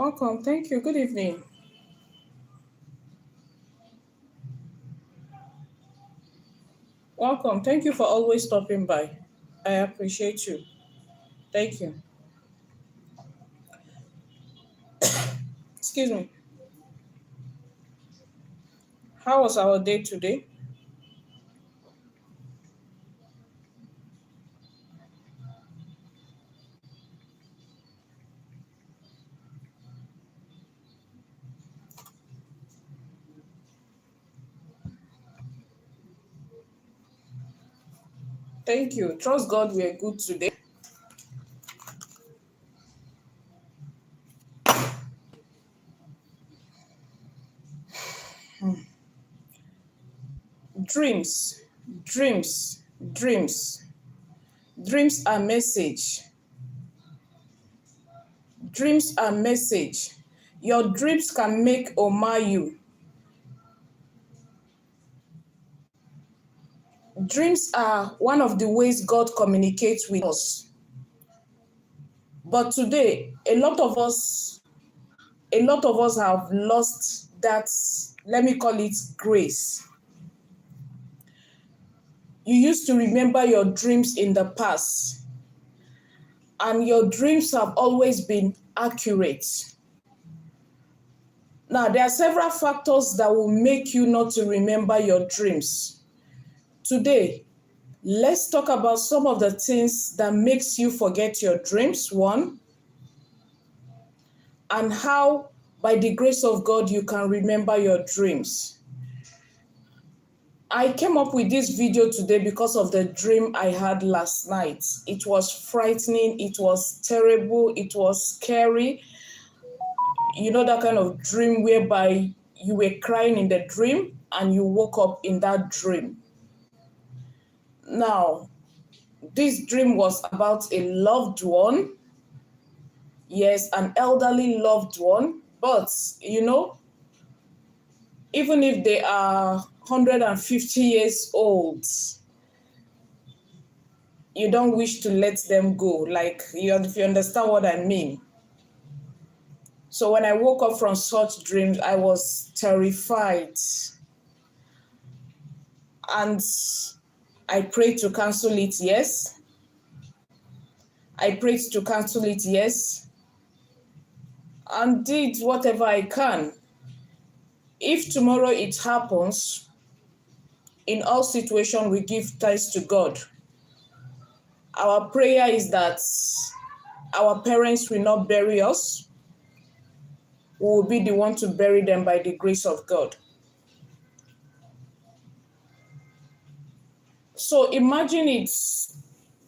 Welcome. Thank you. Good evening. Welcome. Thank you for always stopping by. I appreciate you. Thank you. Excuse me. How was our day today? Thank you. Trust God we are good today. Dreams, dreams, dreams. Dreams are message. Dreams are message. Your dreams can make or mar you. Dreams are one of the ways God communicates with us. But today, a lot of us have lost that, let me call it grace. You used to remember your dreams in the past, and your dreams have always been accurate. Now, there are several factors that will make you not to remember your dreams. Today, let's talk about some of the things that makes you forget your dreams, one, and how, by the grace of God, you can remember your dreams. I came up with this video today because of the dream I had last night. It was frightening, it was terrible, it was scary. You know that kind of dream whereby you were crying in the dream and you woke up in that dream. Now, this dream was about a loved one. Yes, an elderly loved one. But, even if they are 150 years old, you don't wish to let them go. Like, if you understand what I mean. So when I woke up from such dreams, I was terrified. And I prayed to cancel it, yes. I prayed to cancel it, yes. And did whatever I can. If tomorrow it happens, in all situations, we give thanks to God. Our prayer is that our parents will not bury us. We will be the one to bury them by the grace of God. So imagine it's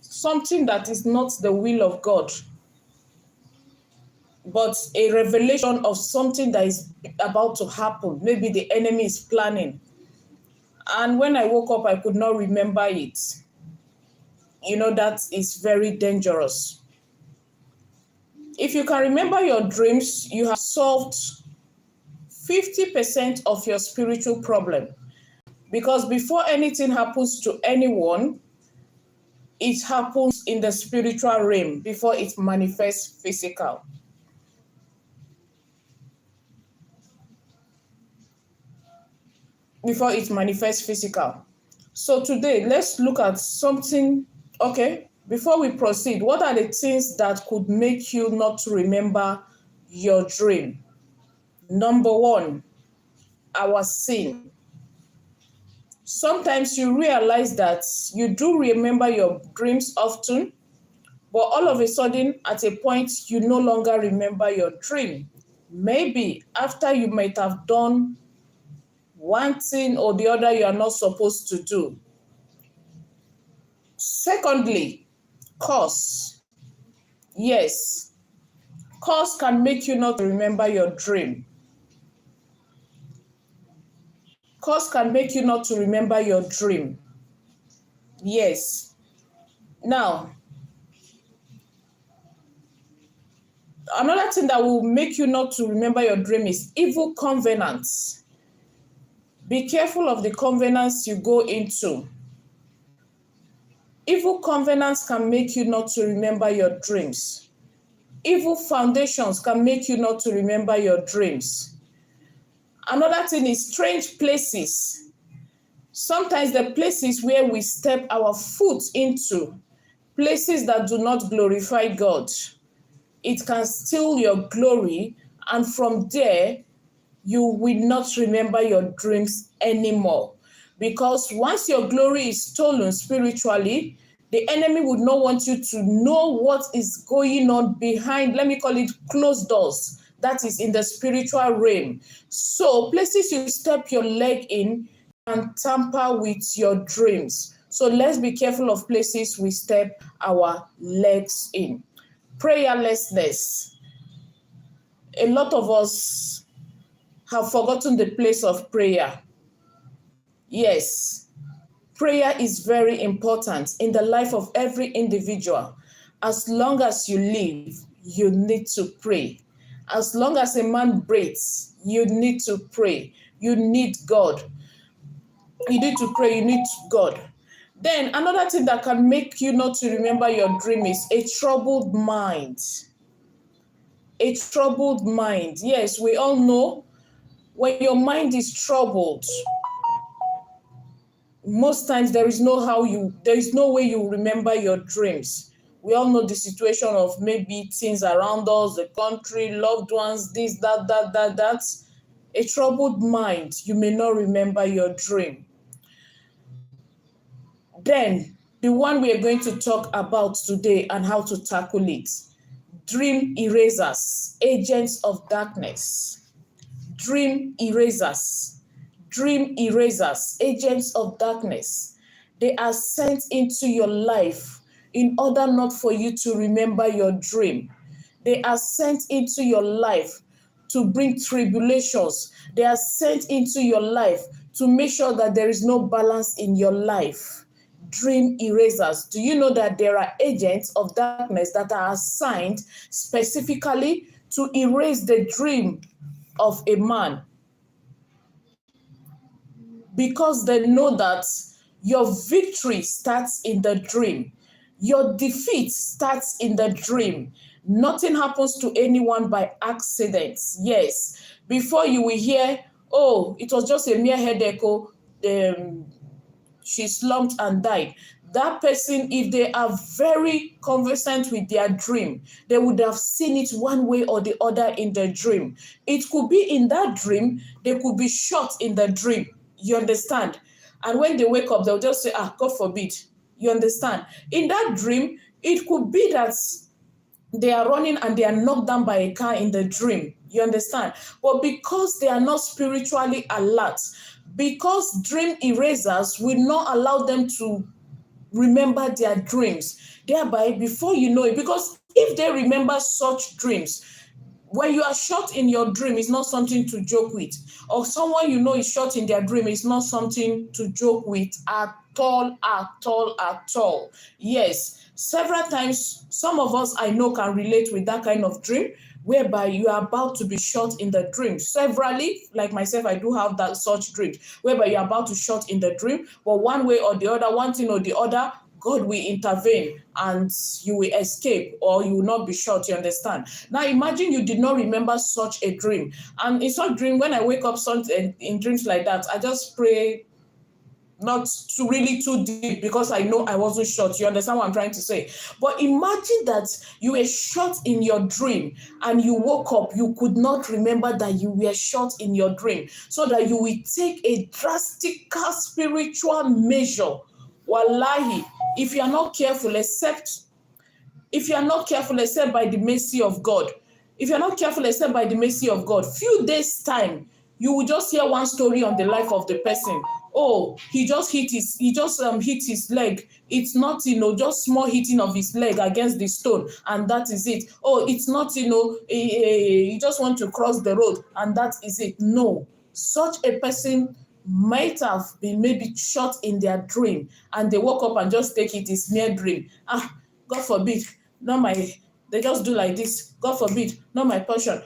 something that is not the will of God, but a revelation of something that is about to happen. Maybe the enemy is planning. And when I woke up, I could not remember it. That is very dangerous. If you can remember your dreams, you have solved 50% of your spiritual problem. Because before anything happens to anyone, it happens in the spiritual realm before it manifests physical. Before it manifests physical. So today, let's look at something. Okay, before we proceed, what are the things that could make you not to remember your dream? Number one, our sin. Sometimes you realize that you do remember your dreams often, but all of a sudden, at a point, you no longer remember your dream. Maybe after you might have done one thing or the other you are not supposed to do. Secondly, curse. Yes, curse can make you not remember your dream. Curse can make you not to remember your dream. Yes. Now, another thing that will make you not to remember your dream is evil covenants. Be careful of the covenants you go into. Evil covenants can make you not to remember your dreams. Evil foundations can make you not to remember your dreams. Another thing is strange places. Sometimes the places where we step our foot into, places that do not glorify God, it can steal your glory, and from there, you will not remember your dreams anymore. Because once your glory is stolen spiritually, the enemy would not want you to know what is going on behind, let me call it closed doors, that is in the spiritual realm. So places you step your leg in can tamper with your dreams. So let's be careful of places we step our legs in. Prayerlessness. A lot of us have forgotten the place of prayer. Yes, prayer is very important in the life of every individual. As long as you live, you need to pray. As long as a man breathes, you need to pray. You need God. You need to pray, you need God. Then another thing that can make you not to remember your dream is a troubled mind. A troubled mind. Yes, we all know when your mind is troubled, most times there is no way you remember your dreams. We all know the situation of maybe things around us, the country, loved ones, this, that. A troubled mind, you may not remember your dream. Then, the one we are going to talk about today and how to tackle it, dream erasers, agents of darkness. Dream erasers, agents of darkness. They are sent into your life in order not for you to remember your dream. They are sent into your life to bring tribulations. They are sent into your life to make sure that there is no balance in your life. Dream erasers. Do you know that there are agents of darkness that are assigned specifically to erase the dream of a man? Because they know that your victory starts in the dream. Your defeat starts in the dream. Nothing happens to anyone by accident. Yes. Before you will hear, oh, it was just a mere headache, she slumped and died. That person, if they are very conversant with their dream, they would have seen it one way or the other in the dream. It could be in that dream, they could be shot in the dream. You understand? And when they wake up, they'll just say, God forbid. You understand? In that dream, it could be that they are running and they are knocked down by a car in the dream. You understand? But because they are not spiritually alert, because dream erasers will not allow them to remember their dreams, thereby, before you know it, because if they remember such dreams, when you are shot in your dream, it's not something to joke with. Or someone you know is shot in their dream, is not something to joke with at all. Yes, several times, some of us I know can relate with that kind of dream, whereby you are about to be shot in the dream. Severally, like myself, I do have that such dream, whereby you're about to shot in the dream, but one way or the other, one thing or the other, God will intervene and you will escape or you will not be shot, you understand? Now imagine you did not remember such a dream. And in such dream, when I wake up in dreams like that, I just pray not to really too deep because I know I wasn't shot. You understand what I'm trying to say? But imagine that you were shot in your dream and you woke up, you could not remember that you were shot in your dream, so that you will take a drastic spiritual measure. Wallahi, if you are not careful, except by the mercy of God, few days time, you will just hear one story on the life of the person. Oh, he just hit his leg. It's not, just small hitting of his leg against the stone, and that is it. Oh, it's not, he just want to cross the road, and that is it. No, such a person might have been maybe shot in their dream, and they woke up and just take it is mere dream. God forbid. Now They just do like this. God forbid, not my portion.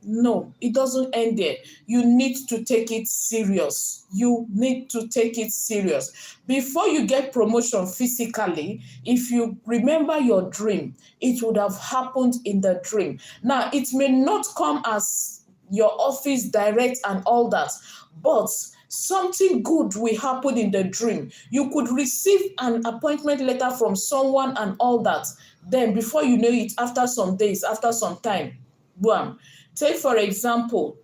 No, it doesn't end there. You need to take it serious. You need to take it serious. Before you get promotion physically, if you remember your dream, it would have happened in the dream. Now, it may not come as your office direct and all that, but something good will happen in the dream. You could receive an appointment letter from someone and all that. Then before you know it, after some days, after some time, boom. Take for example,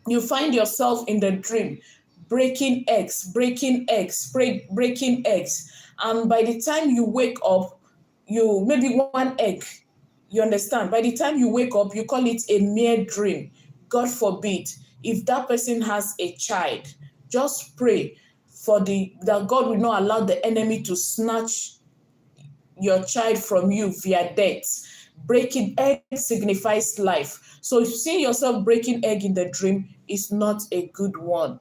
you find yourself in the dream breaking eggs, breaking eggs. And by the time you wake up, you maybe one egg. You understand? By the time you wake up, you call it a mere dream. God forbid, if that person has a child, just pray for that God will not allow the enemy to snatch your child from you via death. Breaking egg signifies life. So if seeing yourself breaking egg in the dream is not a good one.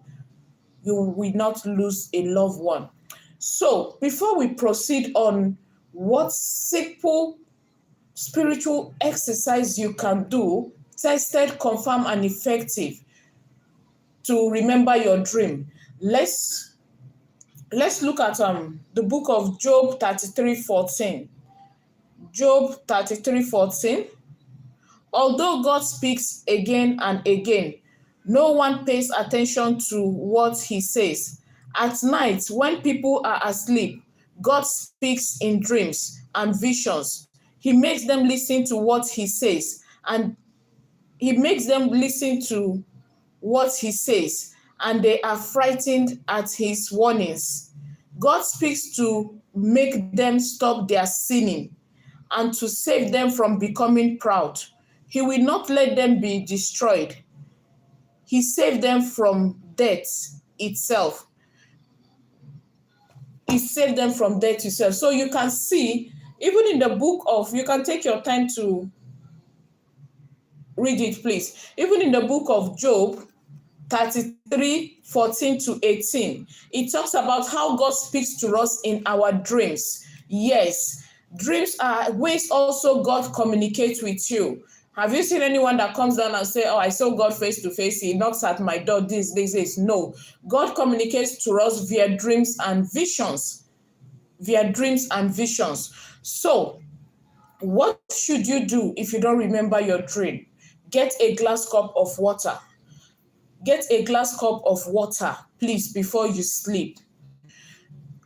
You will not lose a loved one. So before we proceed on what simple spiritual exercise you can do, tested, confirmed, and effective to remember your dream, let's look at the book of Job 33:14. Job 33:14. Although God speaks again and again, no one pays attention to what he says. At night, when people are asleep, God speaks in dreams and visions. He makes them listen to what he says, and they are frightened at his warnings. God speaks to make them stop their sinning and to save them from becoming proud. He will not let them be destroyed. He saved them from death itself. So you can see, even in the book of, you can take your time to read it, please. Even in the book of Job 33:14-18, it talks about how God speaks to us in our dreams. Yes, dreams are ways also God communicates with you. Have you seen anyone that comes down and say, oh, I saw God face to face, he knocks at my door, this? No. God communicates to us via dreams and visions. So, what should you do if you don't remember your dream? Get a glass cup of water. Please, before you sleep.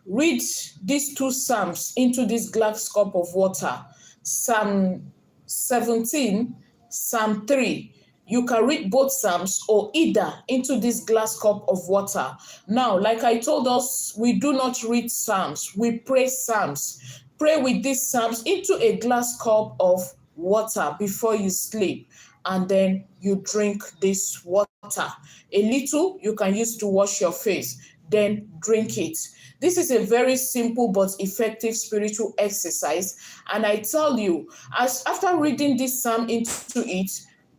Read these two Psalms into this glass cup of water. Psalm 17, Psalm 3. You can read both Psalms or either into this glass cup of water. Now, like I told us, we do not read Psalms. We pray Psalms. Pray with these Psalms into a glass cup of water before you sleep. And then you drink this water. A little you can use to wash your face. Then drink it. This is a very simple but effective spiritual exercise. And I tell you, after reading this psalm into it,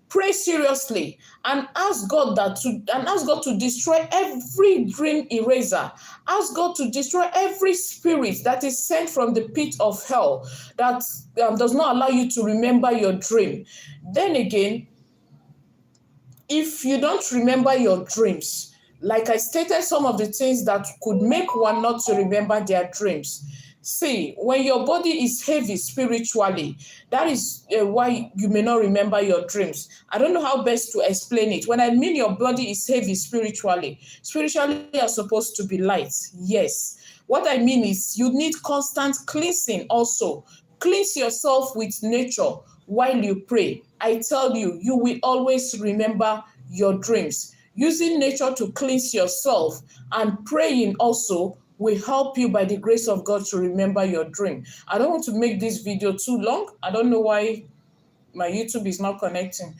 pray seriously and ask God to destroy every dream eraser. Ask God to destroy every spirit that is sent from the pit of hell that does not allow you to remember your dream. Then again, if you don't remember your dreams, like I stated, some of the things that could make one not to remember their dreams. See, when your body is heavy spiritually, that is why you may not remember your dreams. I don't know how best to explain it. When I mean your body is heavy spiritually you're supposed to be light. Yes. What I mean is you need constant cleansing also. Cleanse yourself with nature while you pray. I tell you, you will always remember your dreams. Using nature to cleanse yourself and praying also will help you by the grace of God to remember your dream. I don't want to make this video too long. I don't know why my YouTube is not connecting.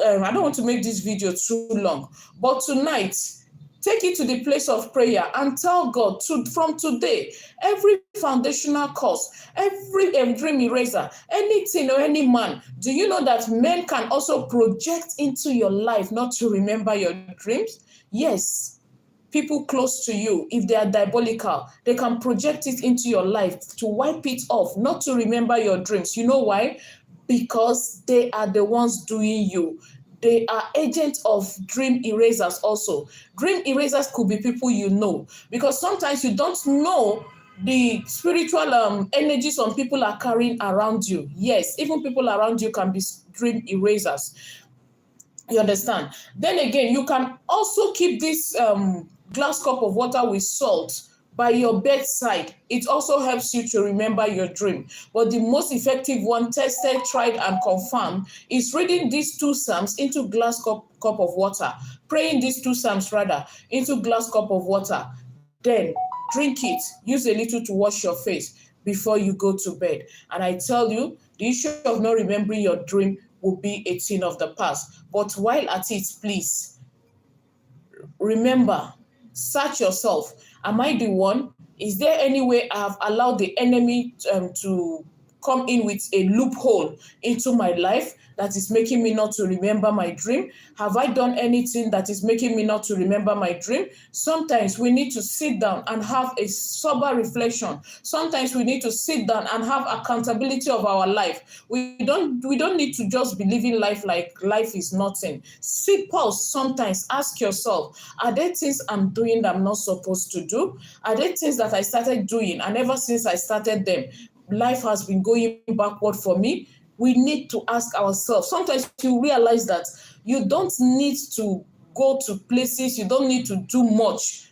I don't want to make this video too long. But tonight, take it to the place of prayer and tell God from today, every foundational cause, every dream eraser, anything or any man, do you know that men can also project into your life not to remember your dreams? Yes. people close to you, if they are diabolical, they can project it into your life to wipe it off, not to remember your dreams. You know why? Because they are the ones doing you. They are agents of dream erasers also. Dream erasers could be people you know, because sometimes you don't know the spiritual energy some people are carrying around you. Yes, even people around you can be dream erasers. You understand? Then again, you can also keep this glass cup of water with salt by your bedside. It also helps you to remember your dream. But the most effective one, tested, tried, and confirmed, is reading these two psalms into glass cup of water. Praying these two psalms rather into glass cup of water. Then drink it. Use a little to wash your face before you go to bed. And I tell you, the issue of not remembering your dream will be a thing of the past. But while at it, please remember, search yourself. Am I the one? Is there any way I have allowed the enemy to come in with a loophole into my life that is making me not to remember my dream? Have I done anything that is making me not to remember my dream? Sometimes we need to sit down and have a sober reflection. Sometimes we need to sit down and have accountability of our life. We don't need to just be living life like life is nothing. Sit, pause, sometimes ask yourself, are there things I'm doing that I'm not supposed to do? Are there things that I started doing and ever since I started them, life has been going backward for me? We need to ask ourselves. Sometimes you realize that you don't need to go to places, you don't need to do much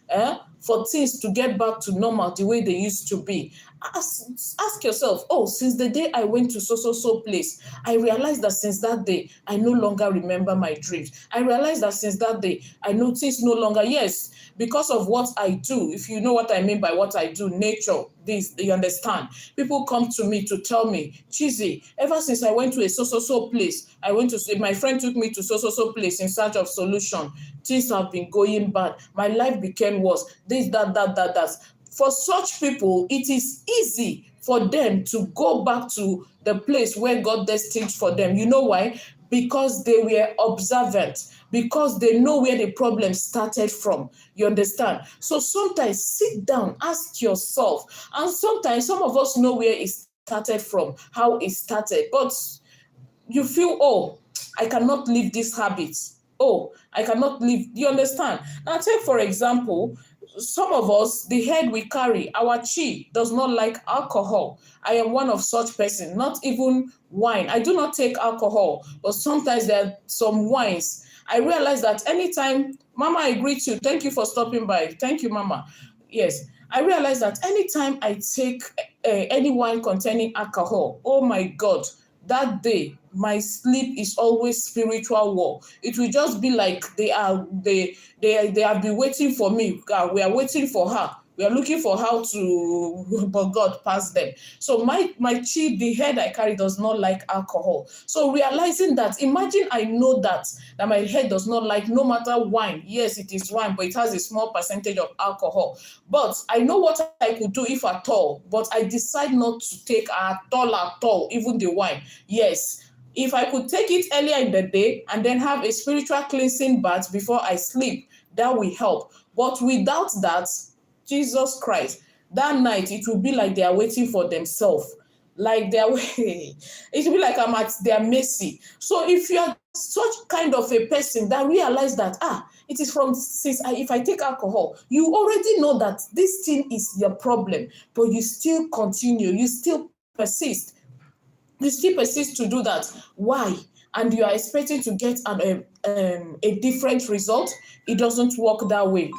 for things to get back to normal the way they used to be. Ask yourself, oh, since the day I went to so place, I realized that since that day, I no longer remember my dreams. I realized that since that day, I notice no longer, yes, because of what I do. If you know what I mean by what I do, nature, this, you understand. People come to me to tell me, Chizzy, ever since I went to a so place, my friend took me to so place in search of solution. Things have been going bad. My life became worse. This, that. For such people, it is easy for them to go back to the place where God destined for them. You know why? Because they were observant, because they know where the problem started from. You understand? So sometimes sit down, ask yourself. And sometimes some of us know where it started from, how it started. But you feel, oh, I cannot leave this habit. Oh, I cannot leave. You understand? Now take, for example, some of us, the head we carry, our chi does not like alcohol. I am one of such person, not even wine. I do not take alcohol, but sometimes there are some wines. I realize that anytime, Mama, I greet you. Thank you for stopping by. Thank you, Mama. Yes. I realize that anytime I take any wine containing alcohol, oh my God, that day, my sleep is always spiritual war. It will just be like they have been waiting for me. We are waiting for her. We are looking for how to, but God passed them. So my chi, the head I carry, does not like alcohol. So realizing that, imagine I know that my head does not like no matter wine. Yes, it is wine, but it has a small percentage of alcohol. But I know what I could do if at all, but I decide not to take at all, even the wine. Yes. If I could take it earlier in the day and then have a spiritual cleansing bath before I sleep, that will help. But without that, Jesus Christ, that night it will be like they are waiting for themselves. Like it will be like I'm at their mercy. So if you are such kind of a person that realize that, it is if I take alcohol, you already know that this thing is your problem, but you still continue, you still persist. You still persist to do that. Why? And you are expecting to get a different result. It doesn't work that way.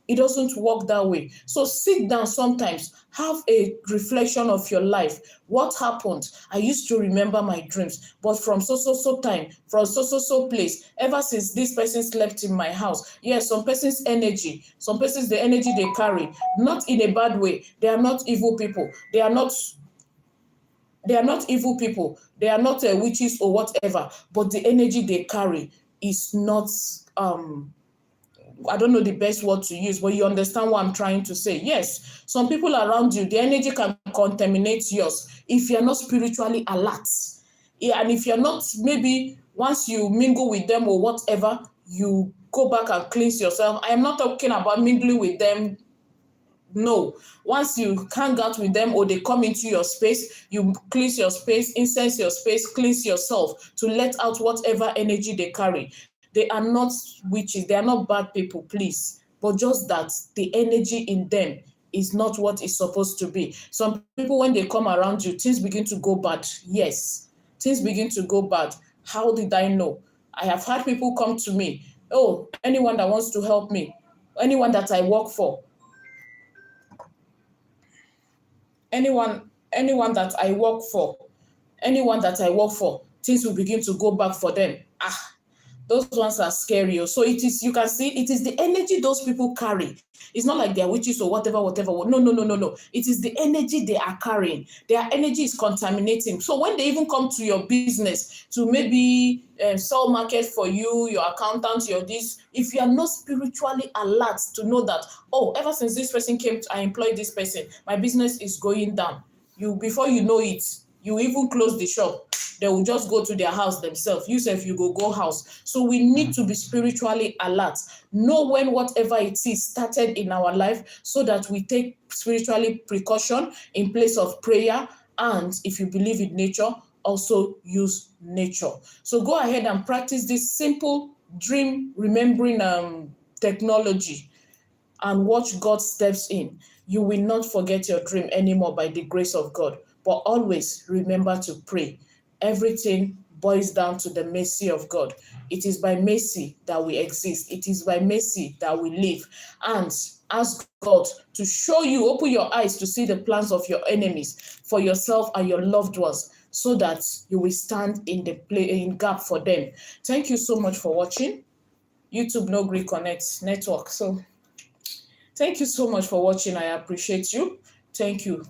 It doesn't work that way. So sit down sometimes, have a reflection of your life. What happened? I used to remember my dreams, but from so time, from so place, ever since this person slept in my house. Yes, some person's energy, some persons, the energy they carry, not in a bad way. They are not evil people. They are not evil people. They are not witches or whatever. But the energy they carry is not, I don't know the best word to use, but you understand what I'm trying to say. Yes, some people around you, the energy can contaminate yours if you're not spiritually alert. Yeah, and if you're not, maybe once you mingle with them or whatever, you go back and cleanse yourself. I am not talking about mingling with them. No, once you hang out with them or they come into your space, you cleanse your space, incense your space, cleanse yourself to let out whatever energy they carry. They are not witches, they are not bad people, please. But just that the energy in them is not what it's supposed to be. Some people, when they come around you, things begin to go bad. Yes, things begin to go bad. How did I know? I have had people come to me. Oh, anyone that wants to help me, anyone that I work for, anyone that I work for, things will begin to go back for them. Those ones are scary. So it is, you can see, it is the energy those people carry. It's not like they're witches or whatever. No. It is the energy they are carrying. Their energy is contaminating. So when they even come to your business to maybe sell market for you, your accountant, your this, if you are not spiritually alert to know that, oh, ever since this person came, I employed this person, my business is going down. Before you know it, you even close the shop. They will just go to their house themselves. You say if you go house. So we need to be spiritually alert. Know when whatever it is started in our life so that we take spiritually precaution in place of prayer. And if you believe in nature, also use nature. So go ahead and practice this simple dream remembering technology and watch God steps in. You will not forget your dream anymore by the grace of God. But always remember to pray. Everything boils down to the mercy of God. It is by mercy that we exist. It is by mercy that we live. And ask God to show you, open your eyes to see the plans of your enemies for yourself and your loved ones, so that you will stand in gap for them. Thank you so much for watching. YouTube No Gree Connect Network. So thank you so much for watching. I appreciate you. Thank you.